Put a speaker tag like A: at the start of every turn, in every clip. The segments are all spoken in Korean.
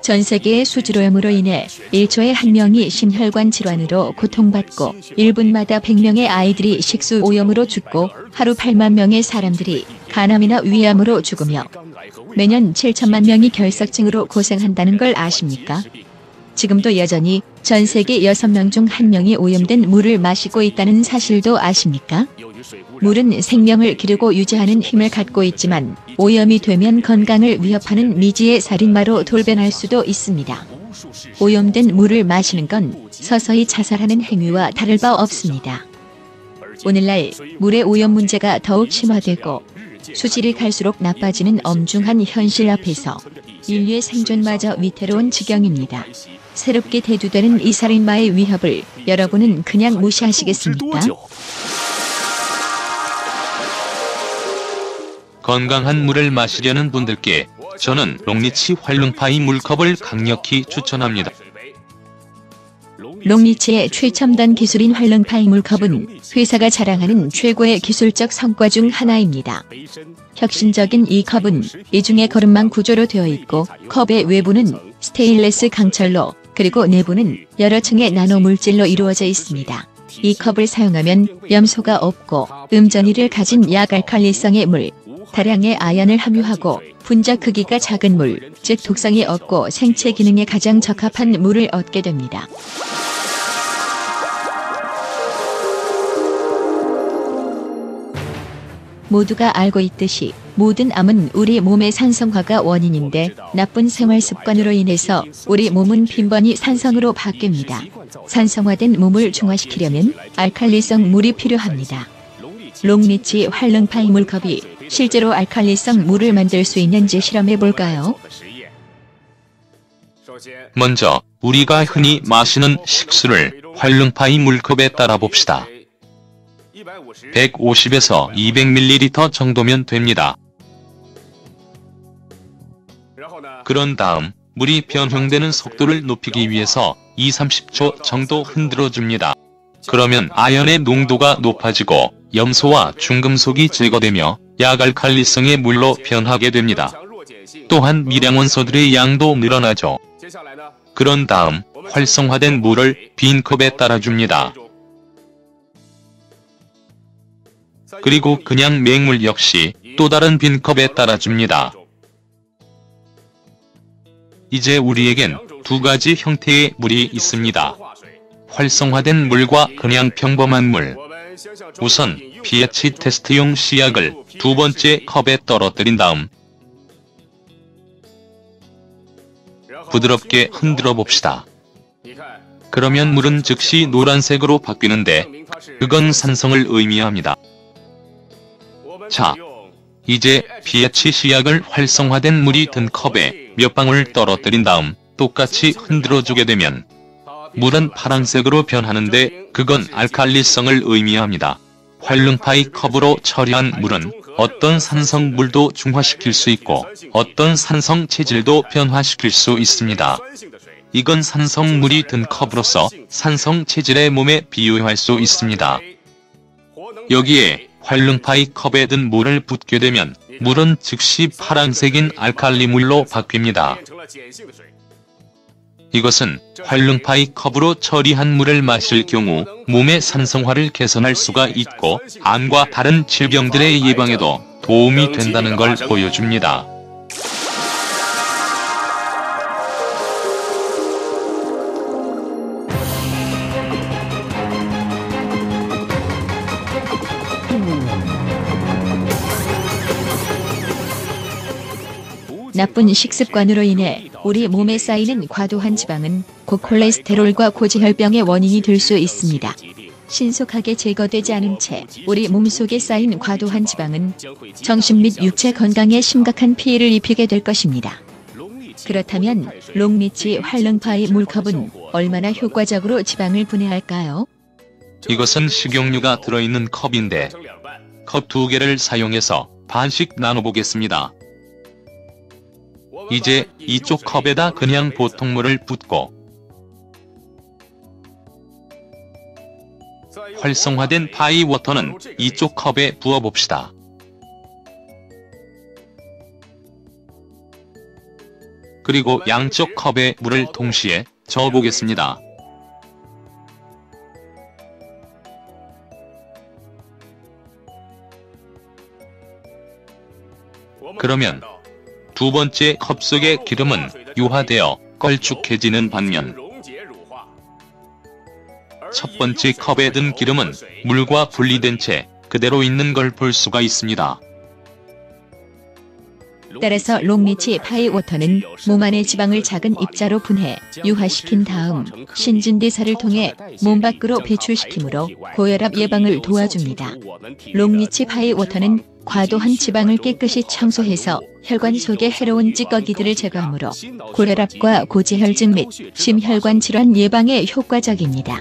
A: 전 세계의 수질오염으로 인해 1초에 1명이 심혈관 질환으로 고통받고 1분마다 100명의 아이들이 식수오염으로 죽고 하루 8만 명의 사람들이 간암이나 위암으로 죽으며 매년 7천만 명이 결석증으로 고생한다는 걸 아십니까? 지금도 여전히 전 세계 6명 중 1명이 오염된 물을 마시고 있다는 사실도 아십니까? 물은 생명을 기르고 유지하는 힘을 갖고 있지만 오염이 되면 건강을 위협하는 미지의 살인마로 돌변할 수도 있습니다. 오염된 물을 마시는 건 서서히 자살하는 행위와 다를 바 없습니다. 오늘날 물의 오염 문제가 더욱 심화되고 수질이 갈수록 나빠지는 엄중한 현실 앞에서 인류의 생존마저 위태로운 지경입니다. 새롭게 대두되는 이 살인마의 위협을 여러분은 그냥 무시하시겠습니까?
B: 건강한 물을 마시려는 분들께 저는 롱리치 활릉파이 물컵을 강력히 추천합니다.
A: 롱리치의 최첨단 기술인 활릉파이 물컵은 회사가 자랑하는 최고의 기술적 성과 중 하나입니다. 혁신적인 이 컵은 이중의 거름망 구조로 되어 있고 컵의 외부는 스테인리스 강철로 그리고 내부는 여러 층의 나노 물질로 이루어져 있습니다. 이 컵을 사용하면 염소가 없고 음전이를 가진 약알칼리성의 물, 다량의 아연을 함유하고 분자 크기가 작은 물, 즉 독성이 없고 생체 기능에 가장 적합한 물을 얻게 됩니다. 모두가 알고 있듯이 모든 암은 우리 몸의 산성화가 원인인데 나쁜 생활 습관으로 인해서 우리 몸은 빈번히 산성으로 바뀝니다. 산성화된 몸을 중화시키려면 알칼리성 물이 필요합니다. 롱리치 활릉파이 물컵이 실제로 알칼리성 물을 만들 수 있는지 실험해 볼까요?
B: 먼저 우리가 흔히 마시는 식수를 활릉파이 물컵에 따라 봅시다. 150에서 200ml 정도면 됩니다. 그런 다음 물이 변형되는 속도를 높이기 위해서 20-30초 정도 흔들어줍니다. 그러면 아연의 농도가 높아지고 염소와 중금속이 제거되며 약알칼리성의 물로 변하게 됩니다. 또한 미량원소들의 양도 늘어나죠. 그런 다음 활성화된 물을 빈 컵에 따라줍니다. 그리고 그냥 맹물 역시 또 다른 빈 컵에 따라줍니다. 이제 우리에겐 두 가지 형태의 물이 있습니다. 활성화된 물과 그냥 평범한 물. 우선 pH 테스트용 시약을 두 번째 컵에 떨어뜨린 다음 부드럽게 흔들어 봅시다. 그러면 물은 즉시 노란색으로 바뀌는데 그건 산성을 의미합니다. 자, 이제 pH 시약을 활성화된 물이 든 컵에 몇 방울 떨어뜨린 다음 똑같이 흔들어주게 되면 물은 파란색으로 변하는데 그건 알칼리성을 의미합니다. 활릉파이 컵으로 처리한 물은 어떤 산성물도 중화시킬 수 있고 어떤 산성 체질도 변화시킬 수 있습니다. 이건 산성물이 든 컵으로서 산성 체질의 몸에 비유할 수 있습니다. 여기에 활릉파이 컵에 든 물을 붓게 되면 물은 즉시 파란색인 알칼리물로 바뀝니다. 이것은 활릉파이 컵으로 처리한 물을 마실 경우 몸의 산성화를 개선할 수가 있고 암과 다른 질병들의 예방에도 도움이 된다는 걸 보여줍니다.
A: 나쁜 식습관으로 인해 우리 몸에 쌓이는 과도한 지방은 고콜레스테롤과 고지혈병의 원인이 될 수 있습니다. 신속하게 제거되지 않은 채 우리 몸속에 쌓인 과도한 지방은 정신 및 육체 건강에 심각한 피해를 입히게 될 것입니다. 그렇다면 롱리치 활릉파이 물컵은 얼마나 효과적으로 지방을 분해할까요?
B: 이것은 식용유가 들어있는 컵인데 컵 2개를 사용해서 반씩 나눠보겠습니다. 이제 이쪽 컵에다 그냥 보통 물을 붓고 활성화된 파이워터는 이쪽 컵에 부어봅시다. 그리고 양쪽 컵에 물을 동시에 저어보겠습니다. 그러면 두 번째 컵 속의 기름은 유화되어 걸쭉해지는 반면 첫 번째 컵에 든 기름은 물과 분리된 채 그대로 있는 걸 볼 수가 있습니다.
A: 따라서 롱리치 파이워터는 몸 안의 지방을 작은 입자로 분해, 유화시킨 다음 신진대사를 통해 몸 밖으로 배출시키므로 고혈압 예방을 도와줍니다. 롱리치 파이워터는 과도한 지방을 깨끗이 청소해서 혈관 속의 해로운 찌꺼기들을 제거하므로 고혈압과 고지혈증 및 심혈관 질환 예방에 효과적입니다.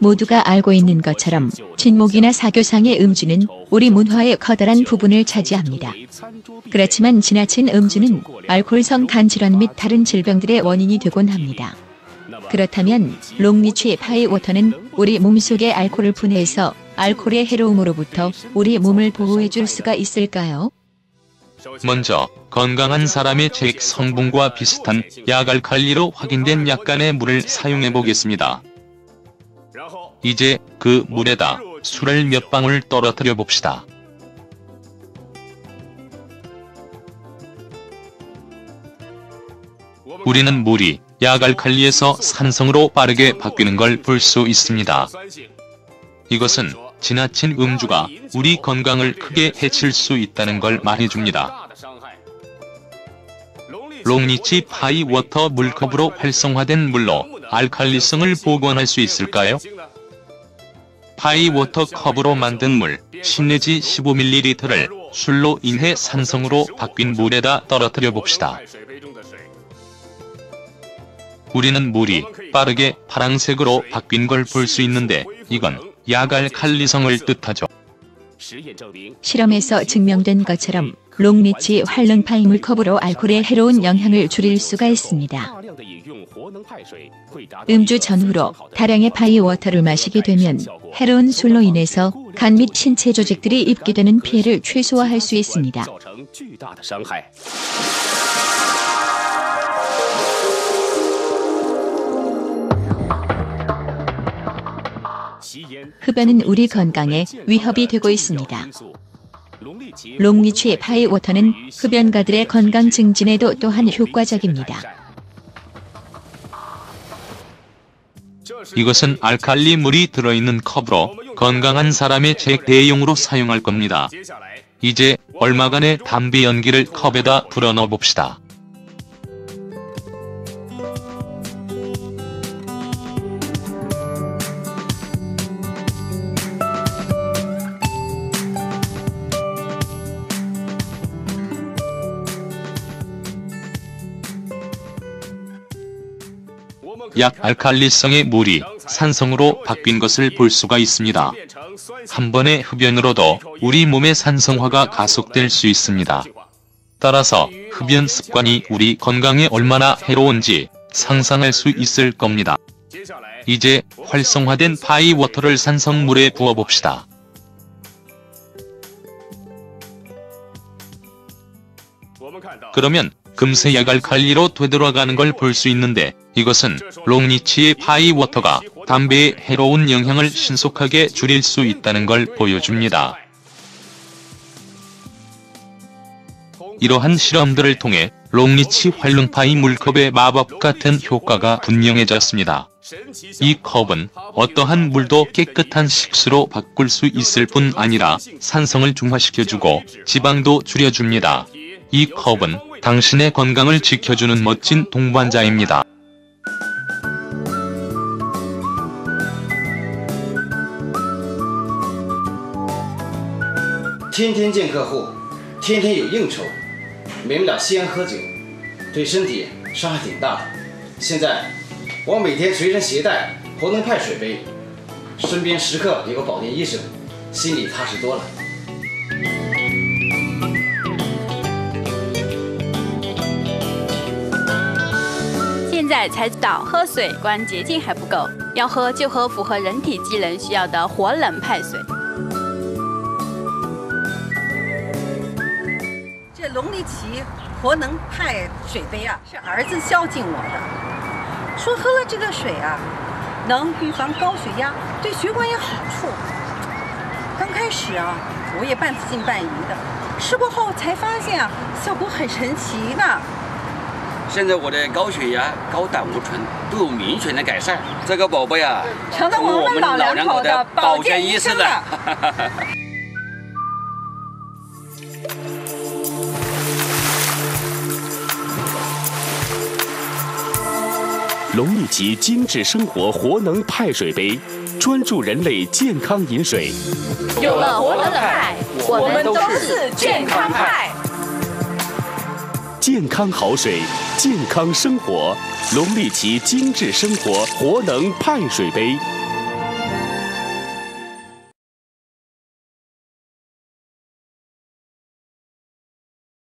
A: 모두가 알고 있는 것처럼 진목이나 사교상의 음주는 우리 문화의 커다란 부분을 차지합니다. 그렇지만 지나친 음주는 알코올성 간질환 및 다른 질병들의 원인이 되곤 합니다. 그렇다면 롱리치 파이워터는 우리 몸속의 알코올을 분해해서 알코올의 해로움으로부터 우리 몸을 보호해줄 수가 있을까요?
B: 먼저 건강한 사람의 체액 성분과 비슷한 약알칼리로 확인된 약간의 물을 사용해 보겠습니다. 이제 그 물에다 술을 몇 방울 떨어뜨려 봅시다. 우리는 물이 약알칼리에서 산성으로 빠르게 바뀌는 걸 볼 수 있습니다. 이것은 지나친 음주가 우리 건강을 크게 해칠 수 있다는 걸 말해줍니다. 롱리치 파이워터 물컵으로 활성화된 물로 알칼리성을 복원할 수 있을까요? 파이워터 컵으로 만든 물 10 내지 15ml를 술로 인해 산성으로 바뀐 물에다 떨어뜨려 봅시다. 우리는 물이 빠르게 파랑색으로 바뀐 걸 볼 수 있는데 이건 약알칼리성을 뜻하죠.
A: 실험에서 증명된 것처럼 롱리치 활릉파이 물컵으로 알코올의 해로운 영향을 줄일 수가 있습니다. 음주 전후로 다량의 파이워터를 마시게 되면 해로운 술로 인해서 간 및 신체 조직들이 입게 되는 피해를 최소화할 수 있습니다. 흡연은 우리 건강에 위협이 되고 있습니다. 롱리치 파이워터는 흡연가들의 건강 증진에도 또한 효과적입니다.
B: 이것은 알칼리 물이 들어있는 컵으로 건강한 사람의 체액 대용으로 사용할 겁니다. 이제 얼마간의 담배 연기를 컵에다 불어넣어 봅시다. 약알칼리성의 물이 산성으로 바뀐 것을 볼 수가 있습니다. 한 번의 흡연으로도 우리 몸의 산성화가 가속될 수 있습니다. 따라서 흡연 습관이 우리 건강에 얼마나 해로운지 상상할 수 있을 겁니다. 이제 활성화된 파이워터를 산성물에 부어봅시다. 그러면 금세 약알칼리로 되돌아가는 걸 볼 수 있는데 이것은 롱리치의 파이워터가 담배의 해로운 영향을 신속하게 줄일 수 있다는 걸 보여줍니다. 이러한 실험들을 통해 롱리치 활릉파이 물컵의 마법 같은 효과가 분명해졌습니다. 이 컵은 어떠한 물도 깨끗한 식수로 바꿀 수 있을 뿐 아니라 산성을 중화시켜주고 지방도 줄여줍니다. 이 컵은 당신의 건강을 지켜주는 멋진 동반자입니다.
C: 天天见客户，天天有应酬，没了吸烟喝酒，对身体伤害挺大的。现在我每天随身携带活能派水杯，身边时刻有个保健医生，心里踏实多了。
D: 现在才知道喝水光洁净还不够，要喝就喝符合人体机能需要的活冷派水。
E: 这龙力奇活能派水杯啊，是儿子孝敬我的，说喝了这个水啊，能预防高血压，对血管有好处。刚开始啊，我也半信半疑的，试过后才发现啊，效果很神奇呢。
F: 现在我的高血压、高胆固醇都有明显的改善。这个宝贝啊，
E: 成了我们老两口的保健医生了。
G: 龙力奇精致生活活能派水杯，专注人类健康饮水。
D: 有了活冷派，我们都是健康派。
G: 健康好水，健康生活。龙力奇精致生活活能派水杯。